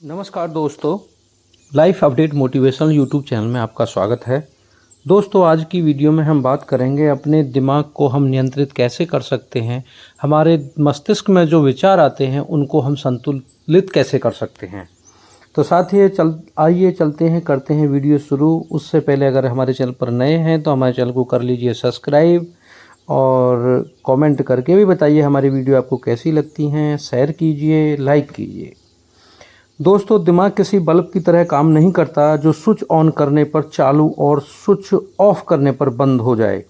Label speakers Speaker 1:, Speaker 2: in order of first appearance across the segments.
Speaker 1: नमस्कार दोस्तों, life update motivational YouTube channel में आपका स्वागत है। दोस्तों, आज की वीडियो में हम बात करेंगे अपने दिमाग को हम नियंत्रित कैसे कर सकते हैं। हमारे मस्तिष्क में जो विचार आते हैं उनको हम संतुलित कैसे कर सकते हैं। तो साथ ही आइए चलते हैं, करते हैं वीडियो शुरू। उससे पहले अगर हमारे चैनल पर नए हैं तो हमारे चैनल को कर लीजिए सब्सक्राइब और कमेंट करके भी बताइए हमारी वीडियो आपको कैसी लगती हैं। शेयर कीजिए, लाइक कीजिए। दोस्तों, दिमाग किसी बल्ब की तरह काम नहीं करता जो स्विच ऑन करने पर चालू और स्विच ऑफ करने पर बंद हो जाए।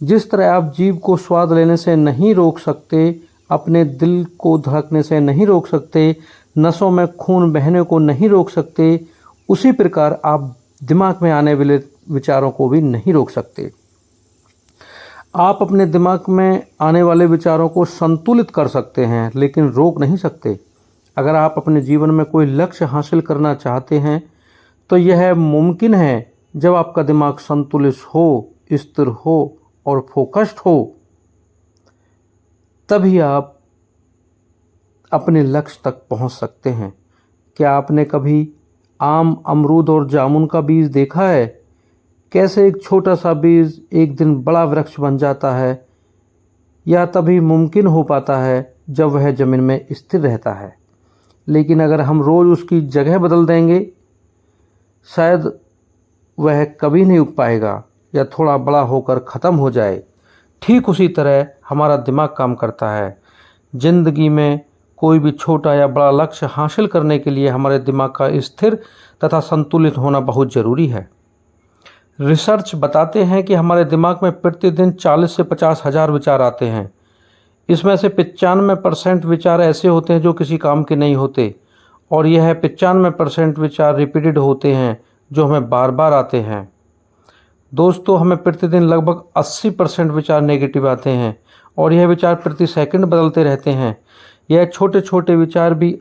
Speaker 1: जिस तरह आप जीभ को स्वाद लेने से नहीं रोक सकते, अपने दिल को धड़कने से नहीं रोक सकते, नसों में खून बहने को नहीं रोक सकते, उसी प्रकार आप दिमाग में आने वाले विचारों को भी नहीं रोक सकते। आप अपने दिमाग में आने वाले विचारों को संतुलित कर सकते हैं, लेकिन रोक नहीं सकते। अगर आप अपने जीवन में कोई लक्ष्य हासिल करना चाहते हैं तो यह मुमकिन है जब आपका दिमाग संतुलित हो, स्थिर हो और फोकस्ड हो। तभी आप अपने लक्ष्य तक पहुंच सकते हैं। क्या आपने कभी आम, अमरूद और जामुन का बीज देखा है? कैसे एक छोटा सा बीज एक दिन बड़ा वृक्ष बन जाता है। यह तभी मुमकिन हो पाता है जब वह जमीन में स्थिर रहता है। लेकिन अगर हम रोज़ उसकी जगह बदल देंगे, शायद वह कभी नहीं उग पाएगा या थोड़ा बड़ा होकर ख़त्म हो जाए। ठीक उसी तरह हमारा दिमाग काम करता है। ज़िंदगी में कोई भी छोटा या बड़ा लक्ष्य हासिल करने के लिए हमारे दिमाग का स्थिर तथा संतुलित होना बहुत ज़रूरी है। रिसर्च बताते हैं कि हमारे दिमाग में प्रतिदिन 40 से 50 हज़ार विचार आते हैं। इसमें से 95% विचार ऐसे होते हैं जो किसी काम के नहीं होते, और यह 95% विचार रिपीटेड होते हैं जो हमें बार बार आते हैं। दोस्तों, हमें प्रतिदिन लगभग 80% विचार नेगेटिव आते हैं और यह विचार प्रति सेकंड बदलते रहते हैं। यह छोटे छोटे विचार भी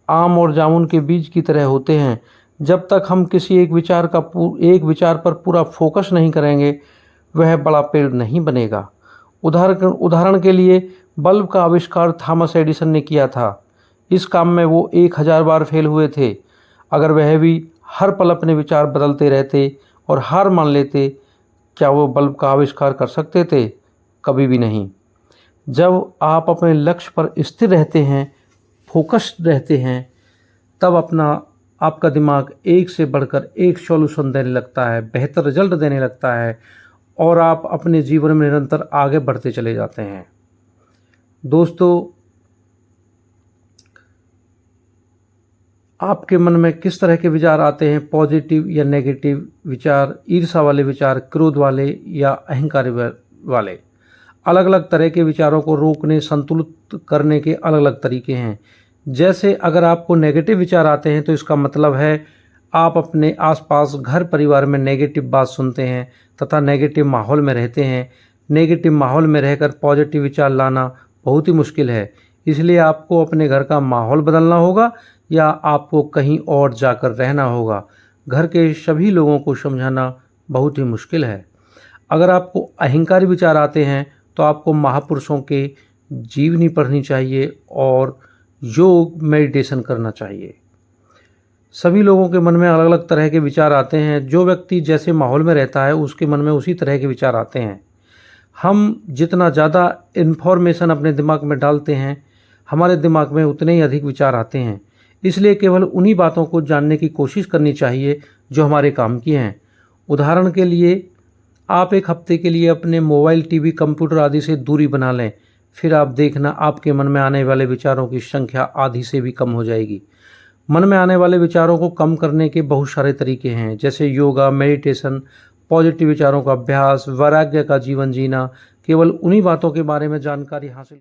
Speaker 1: आम और जामुन के बीज की तरह होते हैं। जब तक हम किसी एक विचार पर पूरा फोकस नहीं करेंगे, वह बड़ा पेड़ नहीं बनेगा। उदाहरण के लिए बल्ब का आविष्कार थॉमस एडिसन ने किया था। इस काम में वो 1000 बार फेल हुए थे। अगर वह भी हर पल अपने विचार बदलते रहते और हार मान लेते, क्या वो बल्ब का आविष्कार कर सकते थे? कभी भी नहीं। जब आप अपने लक्ष्य पर स्थिर रहते हैं, फोकस्ड रहते हैं, तब आपका दिमाग एक से बढ़कर एक सॉल्यूशन देने लगता है, बेहतर रिजल्ट देने लगता है और आप अपने जीवन में निरंतर आगे बढ़ते चले जाते हैं। दोस्तों, आपके मन में किस तरह के विचार आते हैं? पॉजिटिव या नेगेटिव विचार, ईर्ष्या वाले विचार, क्रोध वाले या अहंकार वाले? अलग अलग तरह के विचारों को रोकने, संतुलित करने के अलग अलग तरीके हैं। जैसे अगर आपको नेगेटिव विचार आते हैं तो इसका मतलब है आप अपने आसपास, घर परिवार में नेगेटिव बात सुनते हैं तथा नेगेटिव माहौल में रहते हैं। नेगेटिव माहौल में रहकर पॉजिटिव विचार लाना बहुत ही मुश्किल है। इसलिए आपको अपने घर का माहौल बदलना होगा या आपको कहीं और जाकर रहना होगा। घर के सभी लोगों को समझाना बहुत ही मुश्किल है। अगर आपको अहंकारी विचार आते हैं तो आपको महापुरुषों के जीवनी पढ़नी चाहिए और योग, मेडिटेशन करना चाहिए। सभी लोगों के मन में अलग अलग तरह के विचार आते हैं। जो व्यक्ति जैसे माहौल में रहता है उसके मन में उसी तरह के विचार आते हैं। हम जितना ज़्यादा इन्फॉर्मेशन अपने दिमाग में डालते हैं, हमारे दिमाग में उतने ही अधिक विचार आते हैं। इसलिए केवल उन्हीं बातों को जानने की कोशिश करनी चाहिए जो हमारे काम की हैं। उदाहरण के लिए, आप एक हफ्ते के लिए अपने मोबाइल, टीवी, कंप्यूटर आदि से दूरी बना लें। फिर आप देखना, आपके मन में आने वाले विचारों की संख्या आधी से भी कम हो जाएगी। मन में आने वाले विचारों को कम करने के बहुत सारे तरीके हैं, जैसे योगा, मेडिटेशन, पॉजिटिव विचारों का अभ्यास, वैराग्य का जीवन जीना। केवल उन्हीं बातों के बारे में जानकारी हासिल